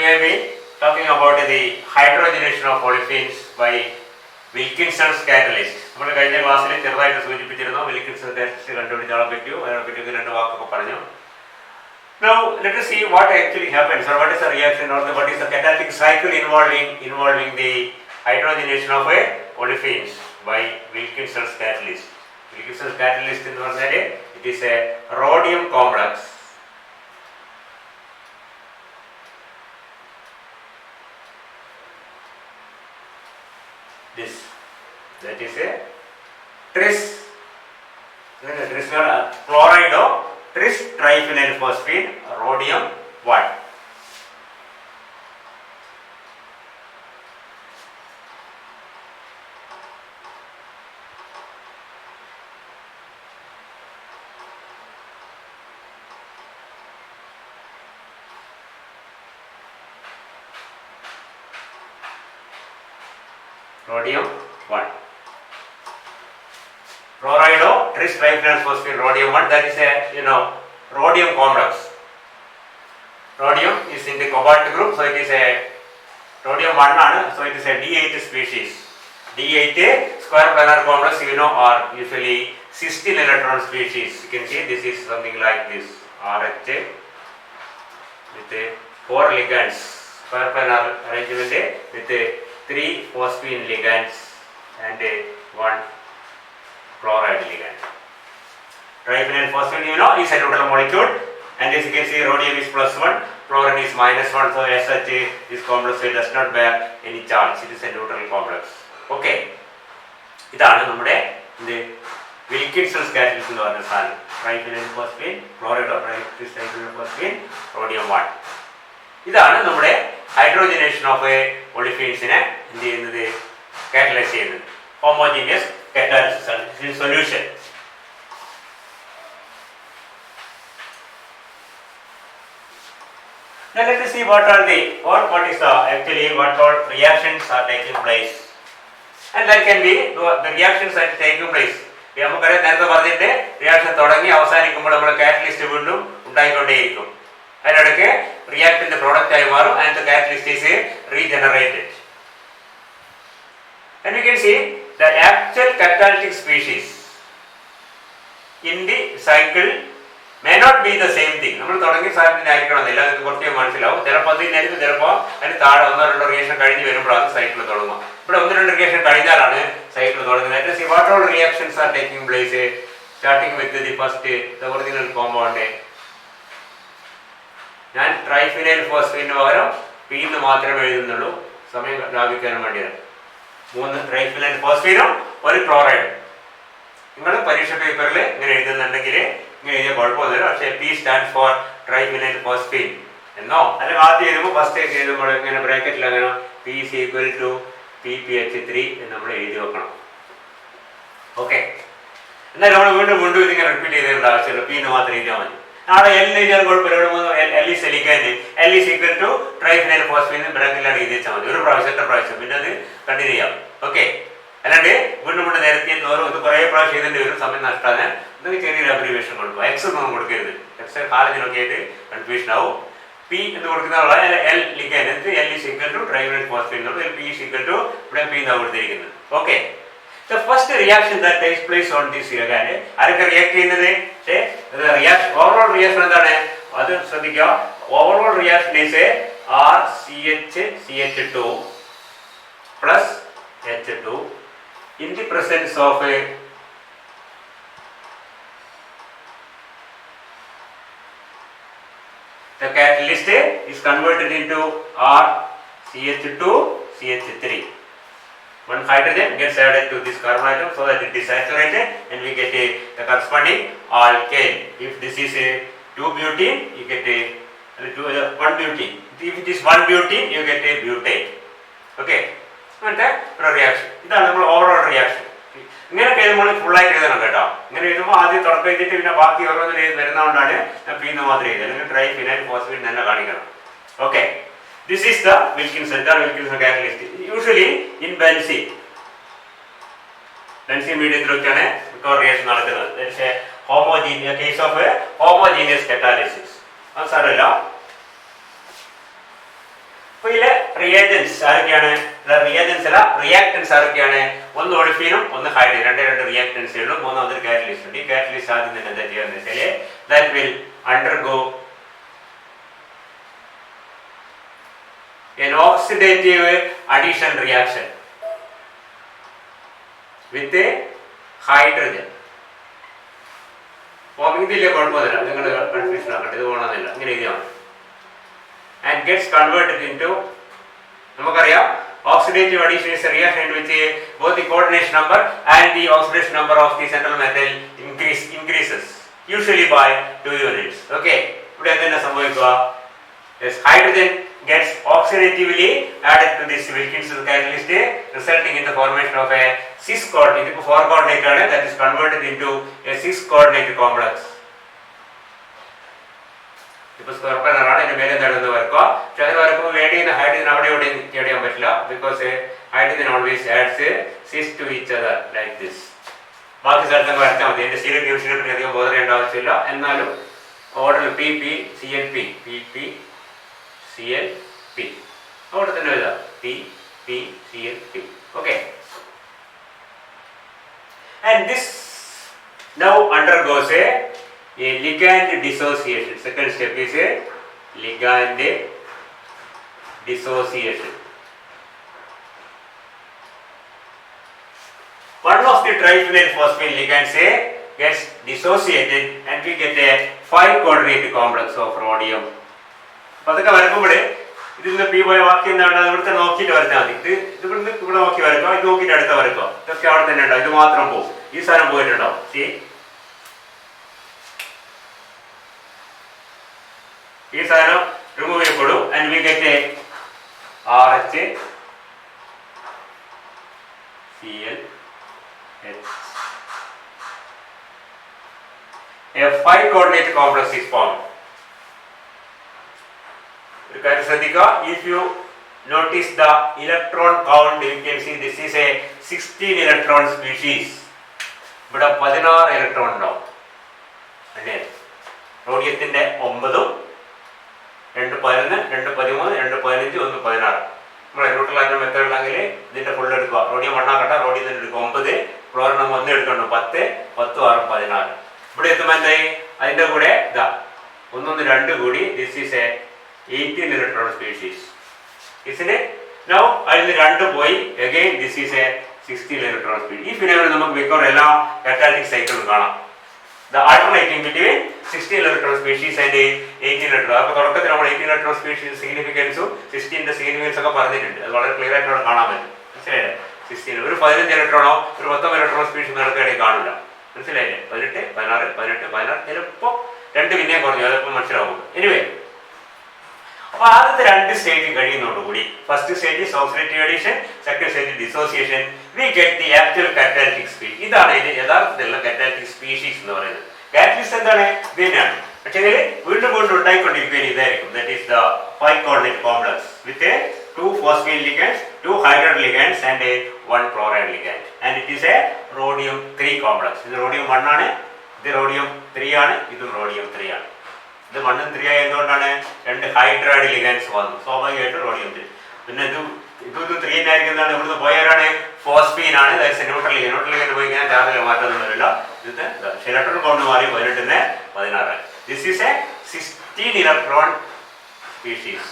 we have been talking about the hydrogenation of olefins by Wilkinson's catalyst. നമ്മൾ കഴിഞ്ഞ ക്ലാസ്സിൽ ചെറുതായിട്ട് സൂചിപ്പിച്ചിരുന്നു വിൽക്കിൻസൺ കാറ്റലിസ്റ്റ് കണ്ടുപിടിച്ചാളെ പറ്റിയോ അതിനെപ്പറ്റി രണ്ട് വാക്കൊക്കെ പറഞ്ഞു. Now let us see what actually happens or what is the reaction or what is the catalytic cycle involving the hydrogenation of olefins by Wilkinson's catalyst. Wilkinson's catalyst എന്ന് പറഞ്ഞാൽ it is a rhodium complex. This that is a tris chloride of tris triphenyl phosphine rhodium 1. Rhodium 1. Chloride of tris triphenyl phosphine rhodium 1, that is a rhodium complex. Rhodium is in the cobalt group, so it is a rhodium 1 so it is a D8 species. D8 square planar complex are usually cysteine electron species. You can see this is something like this RH with 4 ligands, square planar arrangement with 3 phosphine ligands and 1 chloride ligand. Triphenyl phosphine is a neutral molecule, and as you can see rhodium is +1, chlorine is -1, so as such this complex does not bear any charge. It is a neutral complex. Okay, ഇതാണ് നമ്മുടെ വിൽക്കിൻസൺസ് catalyst എന്ന് പറഞ്ഞ സാധനം. ട്രൈഫിനൈൽ phosphine chloride ട്രൈഫിനൈൽ phosphine rhodium 1. ഇതാണ് നമ്മുടെ hydrogenation of ഒളിഫീൻസിനെ എന്ത് ചെയ്യുന്നത്, catalyse ചെയ്യുന്നത്. ഹോമോജീനിയസ് catalysis ആണ്. This is solution. Now let us see what is the actually what all reactions are taking place, and that can be the reactions that are taking place. നമുക്കറിയാം നേരത്തെ പറഞ്ഞിട്ട് reaction തുടങ്ങി അവസാനിക്കുമ്പോൾ നമ്മൾ catalyst വീണ്ടും ഉണ്ടായിക്കൊണ്ടേയിരിക്കും. അതിനിടയ്ക്ക് റിയാക്ടിന്റെ product ആയി മാറും and the catalyst is regenerated. And you can see the actual catalytic species in the cycle may not be the same thing. നമ്മൾ തുടങ്ങിയ സാധനത്തിന് ആയിരിക്കണമെന്നില്ല, അത് കുറച്ച് മനസ്സിലാവും. ചിലപ്പോൾ അതിനായിരിക്കും, ചിലപ്പോൾ അതിന് താഴെ 1-2 റിയാക്ഷൻ കഴിഞ്ഞ് വരുമ്പോഴാണ് സൈക്കിൾ തുടങ്ങുക. ഇവിടെ 1-2 റിയാക്ഷൻ കഴിഞ്ഞാലാണ് സൈക്കിൾ തുടങ്ങുന്നത്. See what all reactions are taking place starting with the first the original compound. ഞാൻ ട്രൈഫിനൈൽ ഫോസ്ഫീന് പകരം പി എന്ന് മാത്രമേ എഴുതുന്നുള്ളൂ, സമയം ലാഭിക്കാനും വേണ്ടിയാണ്. 3 ട്രൈഫിനൈൽ ഫോസ്ഫീനും 1 ക്ലോറൈഡ്. നിങ്ങൾ പരീക്ഷ പേപ്പറിൽ ഇങ്ങനെ എഴുതുന്നുണ്ടെങ്കിൽ ഇങ്ങനെ എഴുതിയ കുഴപ്പമൊന്നുമില്ല. പക്ഷേ പി സ്റ്റാൻഡ്സ് ഫോർ ട്രൈഫിനൈൽ ഫോസ്ഫീൻ എന്നോ അല്ലെങ്കിൽ ആദ്യം എഴുതുമ്പോൾ ഫസ്റ്റ് എഴുതുമ്പോൾ ഇങ്ങനെ ബ്രാക്കറ്റിൽ അങ്ങനെ P is equal to PPH3 എന്ന് നമ്മൾ എഴുതി വെക്കണം. ഓക്കെ, എന്നാൽ നമ്മൾ വീണ്ടും ഇതിങ്ങനെ റിപ്പീറ്റ് ചെയ്തേണ്ട ആവശ്യമില്ല, പി എന്ന് മാത്രം എഴുതിയാൽ മതി. അവിടെ എൽ എഴുതിയാൽ കുഴപ്പമില്ല. L is ligand L is equal to triphenyl phosphine ബ്രാക്കറ്റിലാണ് എഴുതി വെച്ചാൽ മതി. ഒരു പ്രാവശ്യം പിന്നെ അത് കണ്ടിന്യൂ ചെയ്യാം. ഓക്കെ, അല്ലാണ്ട് വീണ്ടും നേരത്തെ ഓരോ ഇത് കുറേ പ്രാവശ്യം ചെയ്തേണ്ടി വരും, സമയം നഷ്ടമാണ്. എന്തെങ്കിലും ചെറിയൊരു അബ്രിവേഷൻ കൊടുക്കുക. എക്സ് ഒന്നും കൊടുക്കരുത്, എക്സ് കാലേജിലൊക്കെ ആയിട്ട് കൺഫ്യൂഷൻ ആവും. പി എന്ന് കൊടുക്കുന്ന L ligand L is equal to triphenyl phosphine എന്നുള്ളത് P is equal to ഇവിടെ പി എന്നാണ് കൊടുത്തിരിക്കുന്നത്. Okay, the first reaction that takes place on this ligand ആരൊക്കെ റിയാക്ട് ചെയ്യുന്നത്? ഓവറോൾ റിയാക്ഷൻ എന്താണ് അത് ശ്രദ്ധിക്കുക. Overall reaction is RCH2 plus H2 in the presence of the catalyst is converted into RCH2 CH3. 1 hydrogen gets added to this carbon atom so that it is saturated and we get the corresponding alkane. If this is 2 butene, you get 1 butene. If it is 1 butene, you get a butane. Okay, and reaction. ഇതാണ് നമ്മൾ overall reaction. ഇങ്ങനെയൊക്കെ നമ്മൾ ഫുള്ളായിട്ട് എഴുതണം കേട്ടോ. ഇങ്ങനെ എഴുതുമ്പോൾ ആദ്യം തുടക്കം എഴുതിയിട്ട് പിന്നെ ബാക്കി ഓരോന്നിൽ വരുന്നതുകൊണ്ടാണ് പി എന്ന് മാത്രം എഴുതുക, അല്ലെങ്കിൽ ട്രൈഫിനൈൽ ഫോസ്ഫീൻ തന്നെ കാണിക്കണം. Okay, this is the Wilkinson catalyst. Usually in benzene മീഡിയത്തിലൊക്കെയാണ് റിയാക്ഷൻ നടക്കുന്നത്. That is a homogeneous case of a homogeneous catalysis. അത് സാരമില്ല. അപ്പോൾ ഇതിലെ റിയേജൻസ് ആരൊക്കെയാണ്? റിയേജൻസ് അല്ല, റിയാക്ടൻസ് ആരൊക്കെയാണ്? ഒന്ന് ഒളിഫീനും ഒന്ന് ഹൈഡ്രജൻ, രണ്ട് റിയാക്ടൻസ് ഉള്ളൂ. മൂന്നാമതൊരു കാറ്റലിസ്റ്റ് ഉണ്ട്. ഈ കാറ്റലിസ്റ്റ് ആദ്യം തന്നെ എന്താ ചെയ്യാന്ന് വെച്ചാൽ that will undergo an oxidative addition reaction with a hydrogen. ഇതില്ലേ കുഴപ്പമൊന്നുമില്ല, നിങ്ങൾ കൺഫ്യൂഷൻ ആക്കട്ടെ, ഇത് പോകണമെന്നില്ല, ഇങ്ങനെ എഴുതിയാണ്. And gets converted into, നമുക്കറിയാം oxidative addition is a reaction in which both the coordination number and the oxidation number of the central metal increases usually by 2 units. Okay, ഇവിടെ എന്തെന്നാ സംഭവിക്കുക? Yes, hydrogen gets oxidatively added to this Wilkinson catalyst, resulting in the formation of a cis coordinate. This is 4 coordinate that is converted into a cis coordinate complex. ഇപ്പോൾ square പ്ലാനറാണ്, ഇതിന്റെ മേലെ എന്താണെന്ന് വരക്കുക. പക്ഷെ അതിന് വരക്കുമ്പോൾ വേണ്ടി ഹൈഡ്രജൻ അവിടെ എവിടെയും ചെയ്യാൻ പറ്റില്ല, because hydrogen always adds cis to each other like this. ബാക്കി സ്ഥലത്തൊക്കെ വരച്ചാൽ മതി. എൻ്റെ സീരിയൽ ഡിവിഷനെ പറ്റി അധികം ബോധേണ്ട ആവശ്യമില്ല. എന്നാലും ഓർഡറിൽ P P C L P P P C L P അവിടെ തന്നെ എഴുതാം, P P C L P. Okay, and this now undergoes a ligand dissociation. Second step is a ligand dissociation. One of the triphenyl phosphine ligands gets dissociated and we get a 5 coordinate complex of rhodium. അപ്പോൾ അതൊക്കെ വരക്കുമ്പോൾ ഇതിൽ P പോയ വാക്കി എന്താണ്? ഇവിടുത്തെ നോക്കിയിട്ട് വരച്ചാൽ മതി. ഇത് ഇവിടുന്ന് ഇവിടെ നോക്കി വരക്കാം, ഇത് നോക്കിയിട്ട് അടുത്ത വരക്കാം. ഇതൊക്കെ അവിടെ തന്നെ ഉണ്ടാവും, ഇത് മാത്രം പോകും. ഈ സാധനം പോയിട്ടുണ്ടാവും. ഈ സാധനം റിമൂവ് ചെയ്യപ്പെടും. And we get RH Cl H. A 5 coordinate complex is formed. ഒരു കാര്യം ശ്രദ്ധിക്കുക, if you notice the electron count, you can see this is a 16 electron species. ഇവിടെ 16 ഇലക്ട്രോൺ ഉണ്ടാവും. അല്ലേ? റോഡിയത്തിന്റെ 9, 2 11, 2 13, 2 15, 1 16. നമ്മുടെ ന്യൂട്രൽ ആറ്റം മെത്തേഡ് ഉണ്ടെങ്കിൽ ഇതിന്റെ ഫുൾ എടുക്കുക. റോഡിയം 1 ആക്കട്ടെ, റോഡിയം തന്നെ എടുക്കുക 9, ക്ലോറിൻ 1 എടുക്കണം 10, 10 6 16. ഇവിടെ എത്തുമ്പോൾ എന്തായി? അതിന്റെ കൂടെ ഇതാ 1 1 2 കൂടി this is A 18 electron species. Isn't it? Now അതിൽ 2 പോയി, again this is a 16 electron species. ഈ ഫിനോമിനൻ നമുക്ക് മിക്കവാറും എല്ലാ കാറ്റാലിറ്റിക് സൈക്കിളും കാണാം. The alternating between 16 electron species and 18 electron. അപ്പോൾ തുടക്കത്തിൽ നമ്മൾ 18 electron species സിഗ്നിഫിക്കൻസും 16ന്റെ സിഗ്നിഫിക്കൻസ് ഒക്കെ പറഞ്ഞിട്ടുണ്ട്. അത് വളരെ ക്ലിയർ ആയിട്ട് അവിടെ കാണാൻ പറ്റും. മനസ്സിലായില്ലേ? 16 ഒരു 15 ഇലക്ട്രോണോ ഒരു 19 ഇലക്ട്രോൺ സ്പീഷീസ് നടക്കുകയാണെങ്കിൽ കാണില്ല. മനസ്സിലായില്ലേ? 18 16 18 16 ചിലപ്പോൾ 2 പിന്നെയും കുറഞ്ഞു, അതപ്പോൾ മനസ്സിലാവും. എനിവേ, അപ്പോൾ ആദ്യത്തെ 2 സ്റ്റേജ് കഴിയുന്നതോടുകൂടി first stage oxidative addition, second stage dissociation, we get the actual catalytic species. ഇതാണ് ഇതിന്റെ യഥാർത്ഥത്തിലുള്ള കാറ്റലിറ്റിക് സ്പീഷീസ് എന്ന് പറയുന്നത്. കാറ്റലിസ്റ്റ് എന്താണ്? ഇത് തന്നെയാണ്. പക്ഷേ ഇതിൽ വീണ്ടും വീണ്ടും ഉണ്ടായിക്കൊണ്ടിരിക്കുകയും ഇതായിരിക്കും. That is the 5 coordinate complex with 2 phosphine ligands, 2 hydrogen ligands and 1 chloride ligand. And it is a rhodium 3 complex. ഇത് rhodium 1 ആണ്, ഇത് rhodium 3 ആണ്, ഇതും rhodium 3 ആണ്. ഇത് 1 ഉം 3 ആയതുകൊണ്ടാണ് 2 ഹൈഡ്രൈഡ് ലിഗൻസ് വന്നു. സ്വാഭാവികമായിട്ട് റോഡിയം 3. പിന്നെ ഇതും 3 ആയിരിക്കുന്നതാണ്. ഇവിടുന്ന് പോയവരാണ് ഫോസ്ഫീൻ ആണ്, ന്യൂട്രൽ ലിഗൻ. ന്യൂട്രൽ ലിഗൻ പോയി കഴിഞ്ഞാൽ ചാർജിൽ മാറ്റമൊന്നും വരില്ല. ഇത് ഇലക്ട്രോൺ കൗണ്ട് മാറി 18 16. This is A 16 electron species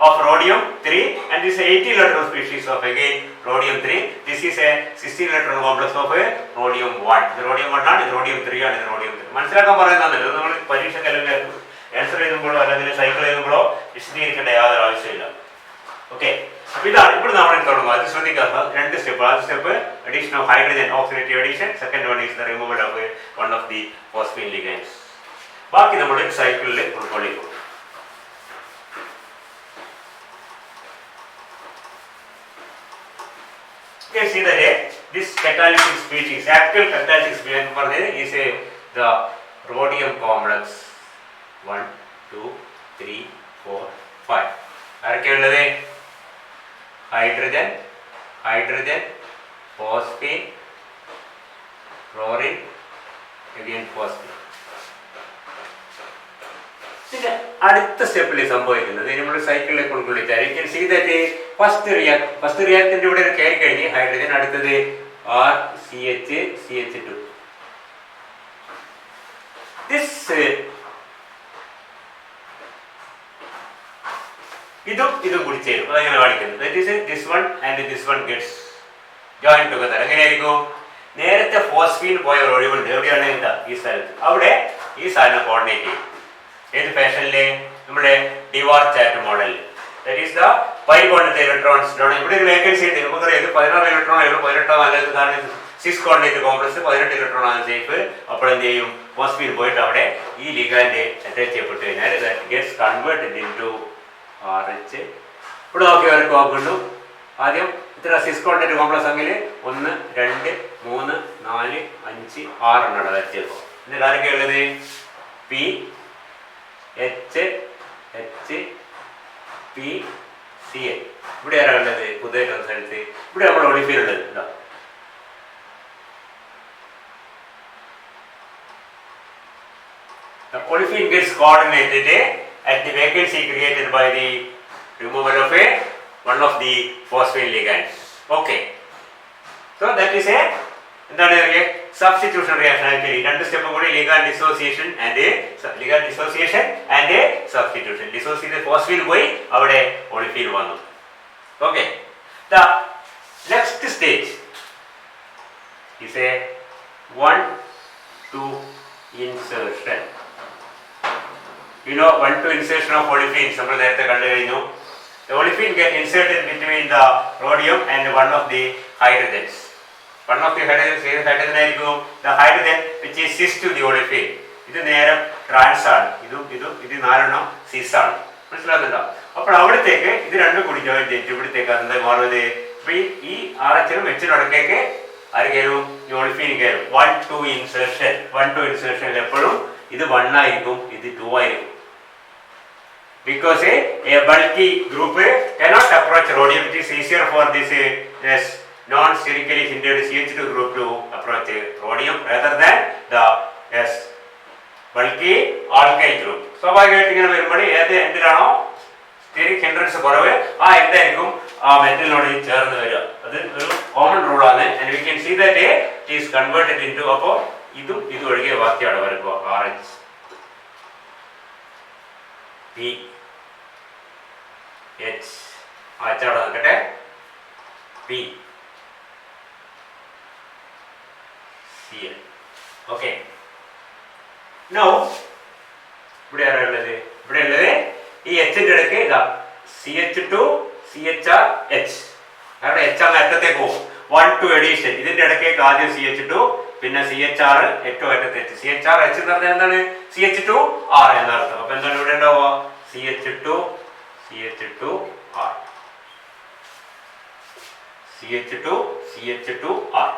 of rhodium 3 and this is 18 electron species of again rhodium 3. This is a 16 electron complex of a rhodium 1. ഇത് rhodium 1 ആണ്, ഇത് rhodium 3 ആണ്, ഇത് rhodium 3. മനസ്സിലാക്കാൻ പറയുന്നതാണ്. ഇത് നമ്മൾ പരീക്ഷയ്ക്ക് അല്ലെങ്കിൽ ആൻസർ എഴുതുമ്പോഴോ അല്ലെങ്കിൽ സൈക്കിൾ എഴുതുമ്പോഴോ വിശദീകരിക്കേണ്ട യാതൊരു ആവശ്യമില്ല. ഓക്കെ, അപ്പോൾ ഇതാണ് ഇവിടെ നമ്മൾ തുടങ്ങുക. അത് ശ്രദ്ധിക്കുക, 2 സ്റ്റെപ്പ്. ആദ്യ step addition of hydrogen, oxidative addition. Second one is the removal of one of the phosphine ligands. ബാക്കി നമ്മൾ സൈക്കിളിൽ ഉൾക്കൊള്ളിക്കും. You can see that this catalytic species, actual catalytic species is the rhodium complex 1 2 3 4 5. ആരൊക്കെയുള്ളത്? Hydrogen, hydrogen, phosphine, chlorine, again phosphine. ഇതിന്റെ അടുത്ത സ്റ്റെപ്പിൽ സംഭവിക്കുന്നത് നമ്മൾ സൈക്കിളിലേക്ക് കൊണ്ടുവിളിച്ചാൽ you can see that first reactant ഇവിടെ കയറി കഴിഞ്ഞ് ഹൈഡ്രജൻ അടുത്തത് R C H C H two. ഇതും കൂടി ചേരും. അതെങ്ങനെ കാണിക്കുന്നത്? That is this one and this one gets join together. എങ്ങനെയായിരിക്കും? നേരത്തെ ഫോസ്ഫീൻ പോയ ഒരു ഒഴിവുണ്ട്. എവിടെയാണ്? എന്താ ഈ സ്ഥലത്ത്. അവിടെ ഈ സാധനം കോർഡിനേറ്റ് ചെയ്യും. ഏത് ഫാഷനില്? നമ്മുടെ ഡിവാർ ചാറ്റ് മോഡലിൽ. ദാറ്റ് ഈസ് ദ പൈ ബോണ്ടിന്റെ ഇലക്ട്രോൺസ്. ഇവിടെ ഒരു വേക്കൻസി ഉണ്ട്. നമുക്കറിയാം 16 ഇലക്ട്രോൺ ആയുള്ളൂ. 18 നല്ലത്. കാരണം സിക്സ് കോർഡിനേറ്റ് കോംപ്ലക്സ് 18 ഇലക്ട്രോൺ ആണ് സേഫ്. അപ്പോൾ എന്ത് ചെയ്യും? ഫോസ്ഫീൻ പോയിട്ട് അവിടെ ഈ ലിഗാൻഡ് അറ്റാച്ച് ചെയ്യപ്പെട്ട് കഴിഞ്ഞാൽ that gets converted into RH. ഇവിടെ നോക്കിയവർക്ക് നോക്കുന്നു. ആദ്യം ഇത്ര സിക്സ് കോർഡിനേറ്റ് കോംപ്ലക്സ് എങ്കിൽ 1 2 3 4 5 6 എണ്ണമാണ് വരച്ചേക്കും. എന്നിട്ട് ആരൊക്കെയാണ് ഉള്ളത്? P H H P C A. ഇവിടെ ആരാണ് ഉള്ളത്? പുതിയ സ്ഥലത്ത് ഇവിടെ നമ്മൾ ഒളിഫീൻ ഉള്ളത്. ഉണ്ടോ? Olefin gets coordinated at the vacancy created by the removal of one of the phosphine ligands. Okay. So that is a substitution reaction. Actually, രണ്ട് സ്റ്റെപ്പ് കൂടി ligand dissociation and substitution. Dissociated phosphine പോയി അവിടെ olefin വന്നു. Okay. The next stage is a 1,2 insertion. You know 1,2 insertion of olefins. നമ്മൾ നേരത്തെ കണ്ടു കഴിഞ്ഞു. The olefin get inserted between the rhodium and one of the hydrogens. One of the hydrogens ഏത് hydrogen ആയിരിക്കും? The hydrogen which is cis to the olefin. ഇത് നേരം trans ആണ്. ഇത് 4 സിസ് ആണ്. മനസ്സിലാകുന്നുണ്ടോ? അപ്പോൾ അവിടത്തേക്ക് ഇത് രണ്ടും കൂടി ജോയിൻ ചെയ്തിട്ട് ഇവിടത്തേക്ക് എന്താ മാറുന്നത്? ഈ RH-നും H-നും ഇടയ്ക്കേക്ക് ആര് കയറും? olefin കയറും. 1,2 insertion. 1,2 insertion എപ്പോഴും ഇത് 1 ആയിരിക്കും, ഇത് 2 ആയിരിക്കും. Because a bulky group cannot approach rhodium. It is easier for this non-sterically hindered CH2 group to approach rhodium rather than the bulky alkyl group. സ്വാഭാവികമായിട്ട് ഇങ്ങനെ വരുമ്പോൾ ഏത് എന്തിനാണോ സ്റ്റെറിക് ഹിൻഡ്രൻസ് കുറവ് ആ എന്തായിരിക്കും ആ മെറ്റലിനോട് ചേർന്ന് വരിക. അത് ഒരു കോമൺ റൂളാണ്. And we can see that it is converted into. അപ്പോൾ ഇതും ഒഴികെ ബാക്കിയാണ് വരുമ്പോൾ RH പി എച്ച് അവിടെ നോക്കട്ടെ P C L. Okay. Now ഇവിടെ ആരാ ഉള്ളത്? ഇവിടെ ഉള്ളത് ഈ എച്ചിന്റെ ഇടയ്ക്ക് ഇതാ CH2 CHR H. അവിടെ H അങ്ങ് അറ്റത്തേക്ക് പോകും. 1,2 എഡീഷൻ. ഇതിന്റെ ഇടയ്ക്കേക്ക് ആദ്യം CH2 പിന്നെ CHR ഏറ്റവും അറ്റത്ത് H. CHR H എന്ന് പറഞ്ഞാൽ എന്താണ്? CH2R എന്നർത്ഥം. അപ്പൊ എന്താണ് ഇവിടെ ഉണ്ടാവുക? CH2R CH2R.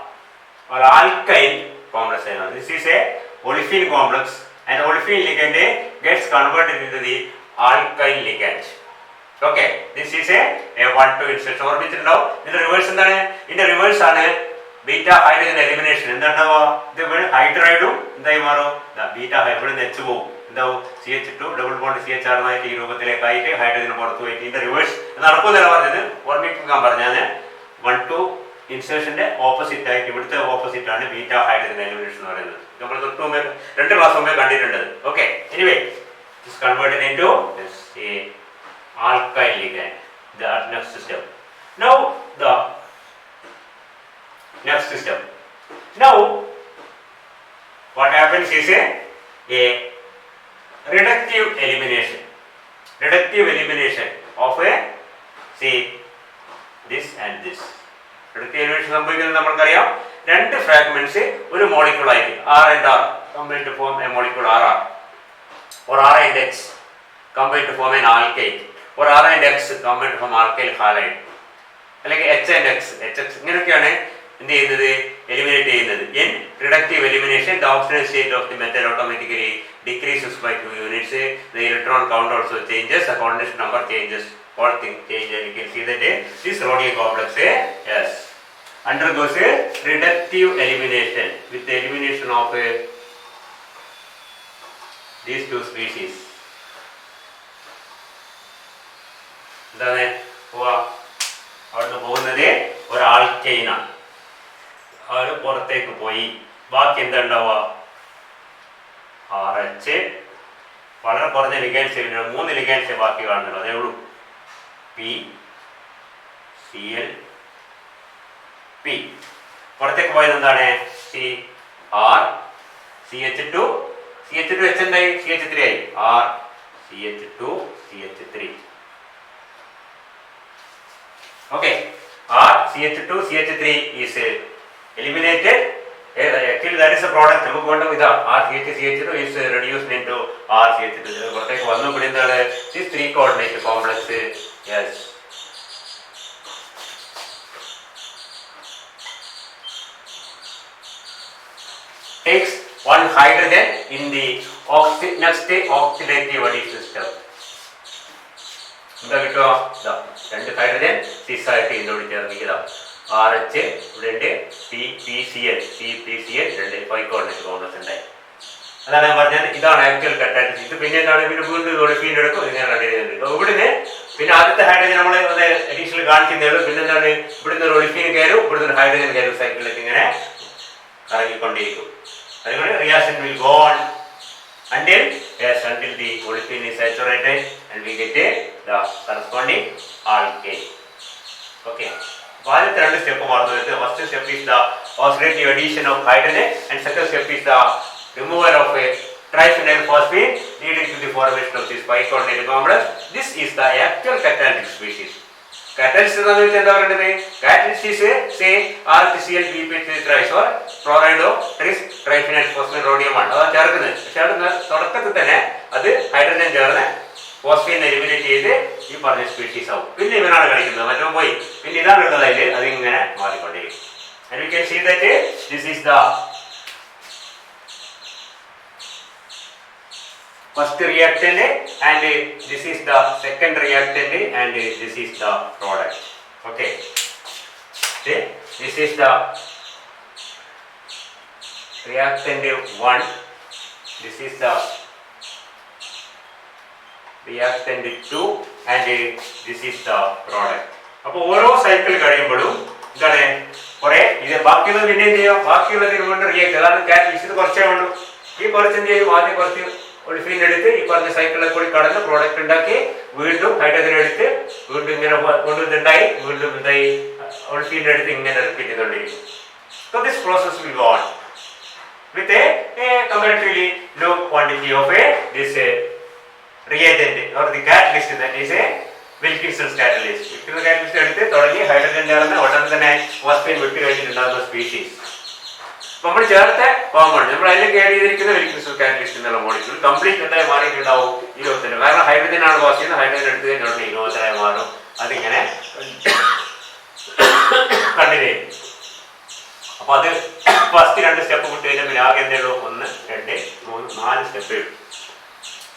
Or alkyl complex. This is a olefin complex and olefin ligand gets converted into the alkyl ligand. Okay, this is a 1,2 insertion. ഓർമ്മിച്ചിട്ടുണ്ടോ? ഇതിന്റെ റിവേഴ്സ് എന്താണ്? ഇതിന്റെ റിവേഴ്സ് ആണ് ബീറ്റാ ഹൈഡ്രജൻ എലിമിനേഷൻ. എന്താണ്ടാവുക? ഇത് ഹൈഡ്രൈഡും എന്തായി മാറും? ബീറ്റാ ഹൈഡ്രജൻ നെച്ച് പോകും. എന്താവും? CH2 double bond CHR ആയിട്ട് ഈ രൂപത്തിലേക്കായിട്ട് ഹൈഡ്രജൻ പുറത്തു പോയിട്ട് ഇതിന്റെ റിവേഴ്സ് നടക്കുമെന്നല്ല പറഞ്ഞത്. ഓർമ്മിക്കാൻ പറഞ്ഞാൽ 1,2 ഇൻസേർഷന്റെ ഓപ്പോസിറ്റ് ആയിട്ട് ഇവിടുത്തെ ഓപ്പോസിറ്റ് ആണ് ബീറ്റാ ഹൈഡ്രജൻ എലിമിനേഷൻ എന്ന് പറയുന്നത്. നമ്മൾ തൊട്ട് മുമ്പേ 2 ക്ലാസ് മുമ്പേ കണ്ടിട്ടുണ്ട്. Okay. Anyway it's converted into a alkyl ligand. The next step. Now the next step. Now what happens is a reductive elimination. Reductive elimination of say this and this. Reductive elimination സംഭവിക്കുന്നത് നമ്മൾക്കറിയാം. 2 fragments ഒരു molecule ആയിട്ട് R and R combine to form a molecule RR or R and H combine to form an alkane or R and X combine to form alkyl halide അല്ലെങ്കിൽ H and X ഇങ്ങനെയൊക്കെയാണ് എന്ത് ചെയ്യുന്നത്? Eliminate ചെയ്യുന്നത്. In reductive elimination the oxidation state of the metal automatically decreases by 2 units. The electron count also changes, the coordination number changes, all things change, and you can see that this rhodium complex undergoes a reductive elimination with the elimination of these 2 species. എന്താണ് പോവാ? അവിടുന്ന് പോകുന്നത് ഒരു ആൽക്കൈനാണ്. അവർ പുറത്തേക്ക് പോയി. ബാക്കി എന്താ ഉണ്ടാവുക? RH. വളരെ കുറഞ്ഞ ലിഗൻസ്, 3 ലിഗൻസ് ബാക്കി കാണുന്നുള്ളൂ, അതേ ഉള്ളൂ. PCl P. പുറത്തേക്ക് പോയത് എന്താണ്? CR CH2 H എന്തായി? CH3 ആയി. R CH2 CH3. Okay, R CH2 CH3 is eliminated. Actually that is the product. നമുക്ക് വേണ്ട ഇതാ R CH2 is reduced into R CH2. പുറത്തേക്ക് വന്നു പിടിന്താണ് this 3 coordinate complex. Yes, takes 1 hydrogen in the next oxidative addition system. എന്താ കിട്ടുക? 2 hydrogen സിസായിട്ട് ഇതിനോട് ചേർന്നിരിക്കുക. RH ഇവിടെ PCl 2 5 coordinate complex ഉണ്ടായി. അതാണ് ഞാൻ പറഞ്ഞത്. ഇതാണ് ആക്ച്വൽ കറ്റാലിസിസ്. ഇത് പിന്നെ എന്താണ്? പിന്നെ വീണ്ടും ഒളിഫീൻ എടുക്കും. ഇങ്ങനെ കണ്ടിരുന്നുണ്ട്. ഇവിടുന്ന് പിന്നെ ആദ്യത്തെ ഹൈഡ്രജൻ നമ്മൾ അഡീഷണൽ കാണിക്കുന്നേ ഉള്ളൂ. പിന്നെ എന്താണ്? ഇവിടുന്ന് ഒരു ഒളിഫീൻ കയറും, ഇവിടുന്ന് ഒരു ഹൈഡ്രജൻ കയറും. സൈക്കിളിലേക്ക് ഇങ്ങനെ കറങ്ങിക്കൊണ്ടേയിരിക്കും. അതുകൊണ്ട് reaction will go on until the olefin is saturated and we get the corresponding alkane. Okay. ആദ്യത്തെ 2 സ്റ്റെപ്പ് മറന്നു വരുന്നത്. First step is the oxidative addition of hydrogen and second step is the removal of a triphenyl phosphine leading to the formation of this bicarbonate complex. This is the actual catalytic species. Catalyst എന്ന് വെച്ചാൽ എന്താ പറയുന്നത്? Catalyst is say RCl BP3 or chloride of triphenyl phosphine rhodium ആണ് അതാ ചേർക്കുന്നത്. പക്ഷെ അത് തുടക്കത്തിൽ തന്നെ അത് ഹൈഡ്രജൻ ചേർന്ന് ഫോസ്ഫീനെ എലിമിനേറ്റ് ചെയ്ത് ഈ പറഞ്ഞ സ്പീഷീസ് ആവും. പിന്നെ ഇവനാണ് കളിക്കുന്നത്, മറ്റോ പോയി. പിന്നെ ഇതാണ് ഉള്ളതായിട്ട് അതിങ്ങനെ മാറിക്കൊണ്ടിരിക്കും. And we can see that this is the first reactant and this is the second reactant and this is the product. Okay. See, this is the reactant 1. This is the reactant 2 and this is the product. അപ്പോൾ ഓരോ cycle കഴിയുമ്പോഴും എന്താണ് കുറെ ഇത് ബാക്കിയുള്ളത് പിന്നെ എന്ത് ചെയ്യാം? ബാക്കിയുള്ളതിന് കൊണ്ട് റിയാക്ട്. അതാണ് കാറ്റലിസ്റ്റ്. ഇത് കുറച്ചേ ഉള്ളൂ. ഈ കുറച്ച് എന്ത് ചെയ്യും? ആദ്യം കുറച്ച് ഒളിഫീൻ എടുത്ത് ഈ പറഞ്ഞ സൈക്കിളിൽ കൂടി കടന്ന് പ്രോഡക്റ്റ് ഉണ്ടാക്കി വീണ്ടും ഹൈഡ്രജൻ എടുത്ത് വീണ്ടും ഇങ്ങനെ വീണ്ടും ഇതുണ്ടായി വീണ്ടും എന്തായി ഒളിഫീൻ എടുത്ത് ഇങ്ങനെ റിപ്പീറ്റ് ചെയ്തുകൊണ്ടിരിക്കും. So this process will go on with a comparatively low quantity of this reagent or the catalyst, that is a Wilkinson's catalyst. Wilkinson's catalyst എടുത്ത് തുടങ്ങി ഹൈഡ്രജൻ ചേർന്ന് ഉടനെ തന്നെ ഫോസ്ഫീൻ വിട്ട് കഴിഞ്ഞിട്ടുണ്ടാകുന്ന സ്പീഷീസ്. നമ്മൾ ചേർത്ത കോമ്പൗണ്ട് നമ്മൾ അതിലേക്ക് ആഡ് ചെയ്തിരിക്കുന്ന വിൽക്കിൻസൺ കാറ്റലിസ്റ്റ് എന്നുള്ള മോളിക്യൂൾ കംപ്ലീറ്റ് എന്തായി മാറിയിട്ടുണ്ടാവും? 20. കാരണം ഹൈഡ്രജൻ ആണ് പാസ് ചെയ്യുന്നത്. ഹൈഡ്രജൻ എടുത്ത് കഴിഞ്ഞാൽ 20 മാറും. അതിങ്ങനെ കണ്ടിന്യൂ ചെയ്യും. അപ്പൊ അത് ഫസ്റ്റ് 2 സ്റ്റെപ്പ് വിട്ട് കഴിഞ്ഞാൽ പിന്നെ ആകെ എന്തേ ഉള്ളൂ? 1 2 3 4 സ്റ്റെപ്പ്.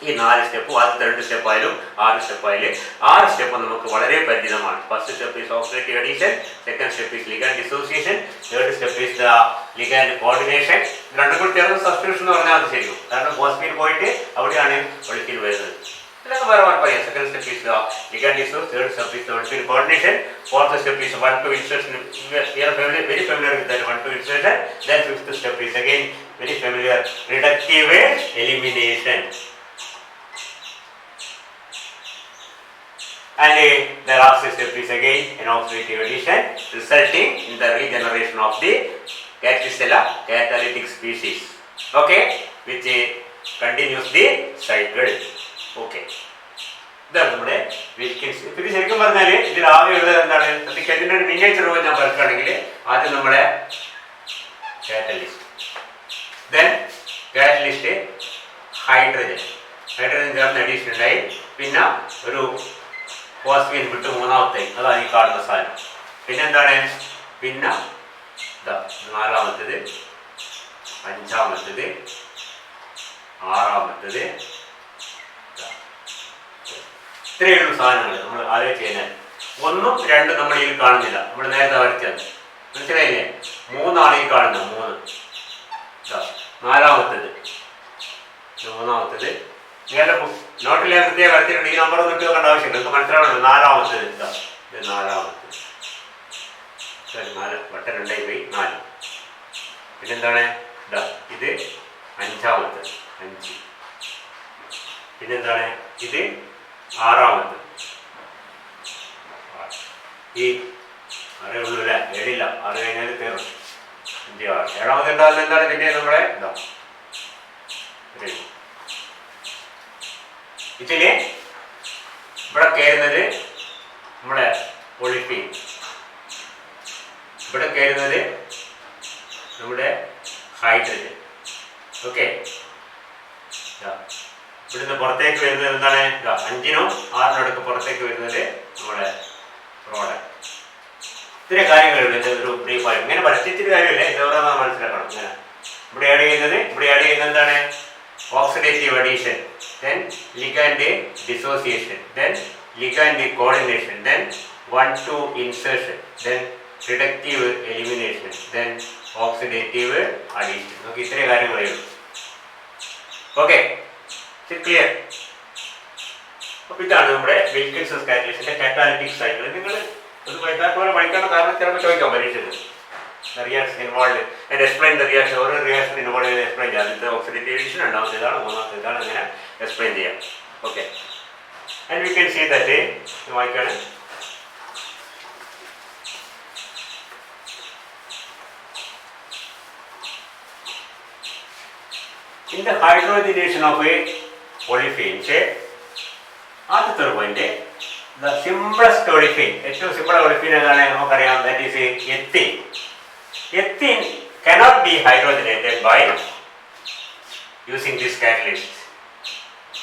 ഈ 4 സ്റ്റെപ്പ് ആദ്യത്തെ 2 സ്റ്റെപ്പ് ആയാലും 6 സ്റ്റെപ്പ് ആയാലും 6 സ്റ്റെപ്പ് നമുക്ക് വളരെ പരിചിതമാണ്. First step is oxidative addition, second step is ligand dissociation, third step is the ligand coordination. രണ്ടും കൂടി ചേർന്ന് സബ്സ്റ്റിറ്റ്യൂഷൻ എന്ന് പറഞ്ഞാൽ അത് ശരിക്കും. കാരണം ഫോസ്ഫീൻ പോയിട്ട് അവിടെയാണ് ഒളിഫീൻ വരുന്നത്. ഇതൊക്കെ വേറെ പറയാം. Second step is the ligand dissociates, third step is the olefin coordination, fourth step is 1-2 insertion. We are very familiar with that 1-2 insertion. Then fifth step is again very familiar, reductive elimination. And the last step is again an oxidative addition resulting in the regeneration of the catalytic species. Okay, which continues the cycle. Okay. ഇതാണ് നമ്മുടെ Wilkins. ഇത് ശരിക്കും പറഞ്ഞാൽ ഇതിൽ ആകെയുള്ളത് എന്താണ്? ഇതിന്റെ ഒരു മിനിയേച്ചർ രൂപം ഞാൻ പറയുകയാണെങ്കിൽ ആദ്യം നമ്മുടെ കാറ്റലിസ്റ്റ്, ദെൻ കാറ്റലിസ്റ്റ് ഹൈഡ്രജൻ ചേർന്ന് അഡീഷൻ ഉണ്ടായി. പിന്നെ ഒരു ഫോസ്ഫീൻ വിട്ട് മൂന്നാമത്തേക്ക്, അതാണ് ഈ കാണുന്ന സാധനം. പിന്നെന്താണ്? പിന്നെ നാലാമത്തേത്, അഞ്ചാമത്തേത്, ആറാമത്തേത്. ഇത്രയുള്ള സാധനങ്ങൾ നമ്മൾ ആലോചിച്ച് കഴിഞ്ഞാൽ 1ഉം 2ഉം നമ്മൾ ഇതിൽ കാണുന്നില്ല. നമ്മൾ നേരത്തെ വരച്ചത് മനസ്സിലായില്ലേ? 3 ഈ കാണുന്നത്. 3 നാലാമത്തേത്, മൂന്നാമത്തേത്. നേരെ നോട്ടിൽ ഞാൻ പ്രത്യേകം വരച്ചിട്ടുണ്ട്. ഈ നമ്പർ ഒന്നും ഇട്ട് നോക്കേണ്ട ആവശ്യമില്ല, നിങ്ങൾക്ക് മനസ്സിലാവണം. നാലാമത്തേത് ഇതാ, ഇത് നാലാമത്തേത്. സോറി, 4 വട്ടം 2 പോയി 4. പിന്നെന്താണ് ഇതാ, ഇത് അഞ്ചാമത്തേത് 5. പിന്നെന്താണ് ഇത് ആറാമത്തേത്. ഈ 6 ഉള്ളൂ അല്ലേ, 7 ഇല്ല, 6 കഴിഞ്ഞാൽ കയറും. 5, 6, 7ാമത് ഉണ്ടാകുന്നത് എന്താണ്? പിന്നെ നമ്മളെ ഇതാ ഇതില് ഇവിടെ കയറുന്നത് നമ്മളെ ഒളിഫിൻ, ഇവിടെ കയറുന്നത് നമ്മുടെ ഹൈഡ്രജൻ. ഓക്കെ, ഇവിടുന്ന് പുറത്തേക്ക് വരുന്നത് എന്താണ്? 5നും 6നും അടുക്ക് പുറത്തേക്ക് വരുന്നത് നമ്മുടെ പ്രോഡക്റ്റ്. ഇത്രയും കാര്യങ്ങളുണ്ട്. ഒരു ബ്രീഫായി ഇങ്ങനെ പഠിച്ചിട്ട് കാര്യമില്ല, ഇതോടെ മനസ്സിലാക്കണം. ഇങ്ങനെ ഇവിടെ ആഡ് ചെയ്യുന്നത് എന്താണ്? Oxidative addition, then ligand dissociation, then ligand coordination, then 1,2 insertion, then reductive elimination, then oxidative addition. നമുക്ക് ഇത്രയും കാര്യങ്ങളേ ഉള്ളൂ. Okay, clear? അപ്പോൾ ഇതാണ് നമ്മുടെ വിൽക്കിൻസൺസ് കാറ്റലിസ്റ്റിന്റെ കാറ്റാലിറ്റിക് സൈക്കിൾ. നിങ്ങൾ ഇത് പോലെ പഠിക്കേണ്ട, കാരണം ചിലപ്പോൾ ചോദിക്കാം പരീക്ഷയിൽ. The reaction involved and explain the reaction. ഓരോ റിയാക്ഷൻ ഇൻവോൾവ് ചെയ്ത് എക്സ്പ്ലെയിൻ ചെയ്യാം. ആദ്യത്തെ ഓക്സിഡേറ്റീവ് അഡീഷൻ, രണ്ടാമത്തെ ഇതാണ്, മൂന്നാമത്തെ ഇതാണ്, അങ്ങനെ എക്സ്പ്ലെയിൻ ചെയ്യാം. Okay, and we can see that വായിക്കാണ്. In the hydrogenation of a olefin, ആദ്യത്തെ ഒരു പോയിന്റ്, the simplest olefin, ഏറ്റവും സിമ്പിൾ olefin ഏതാണ് നമുക്കറിയാം, that is ethene. Ethene cannot be hydrogenated by using this catalyst.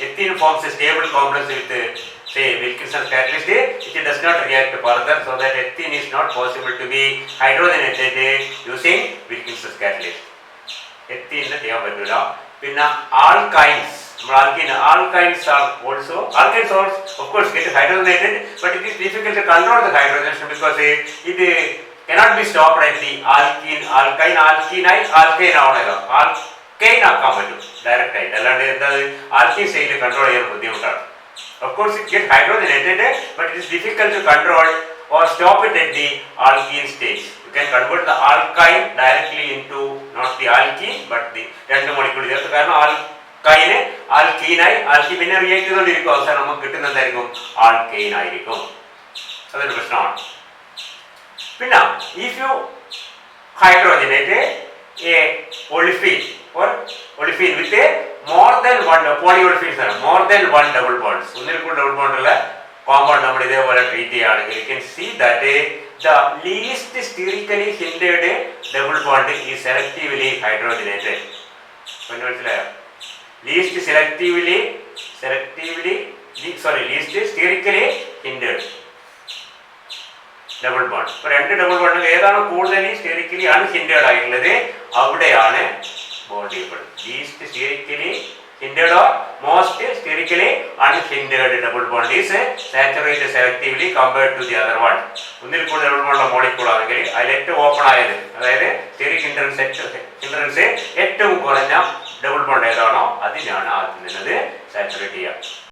Ethene forms a stable complex with say Wilkinson's catalyst. It does not react further, so that ethene is not possible to be hydrogenated using Wilkinson's catalyst. Ethene ചെയ്യാൻ പറ്റില്ല. പിന്നെ alkynes, alkynes are also of course get hydrogenated, but it is difficult to control the hydrogenation because it cannot be stopped at the alkene ആവണല്ലോ, alkyne ആക്കാൻ പറ്റും direct ആയിട്ട്, അല്ലാണ്ട് എന്താ alkene സ്റ്റേറ്റിൽ control ചെയ്യാൻ ബുദ്ധിമുട്ടാണ്. Of course it gets hydrogenated, but it is difficult to control or stop it at the alkene stage. You can convert the alkyne directly into not the alkene but the രണ്ട് molecule ചേർത്ത്, കാരണം alkyne ആൽക്കീനായി alkene പിന്നെ react ചെയ്തുകൊണ്ടിരിക്കും, അവസാനം നമുക്ക് കിട്ടുന്ന എന്തായിരിക്കും? Alkyne ആയിരിക്കും. അതൊരു പ്രശ്നമാണ്. പിന്നെ if you hydrogenate a olefin or olefin with a more than one polyolefins are more than one double bonds, ഒന്നിൽ കൂടുതൽ ഡബിൾ ബോണ്ട് ഉള്ള കോമ്പൗണ്ട് നമ്മൾ ഇതേപോലെ ട്രീറ്റ് ചെയ്യുകയാണെങ്കിൽ you can see that the least sterically hindered double bond is selectively hydrogenated. മനസ്സിലായോ? least sterically hindered double bond. ഇപ്പോൾ 2 double ബോണ്ടിൽ ഏതാണ് കൂടുതൽ സ്റ്റെറിക്കലി അൺഹിൻഡേർഡ് ആയിട്ടുള്ളത്, അവിടെയാണ് ബോണ്ട് ചെയ്യപ്പെടുന്നത്. Least sterically hindered or most sterically unhindered double bond is saturated selectively compared to the other one. ഒന്നിൽ കൂടുതൽ double ബോണ്ടുള്ള molecule ആണെങ്കിൽ അതിൽ ഏറ്റവും ഓപ്പൺ ആയത്, അതായത് സ്റ്റെറിക് ഹിൻഡ്രൻസ് ഏറ്റവും കുറഞ്ഞ ഡബിൾ ബോണ്ട് ഏതാണോ അതിനാണ് ആദ്യം നിന്നത് സാച്ചുറേറ്റ് ചെയ്യുക.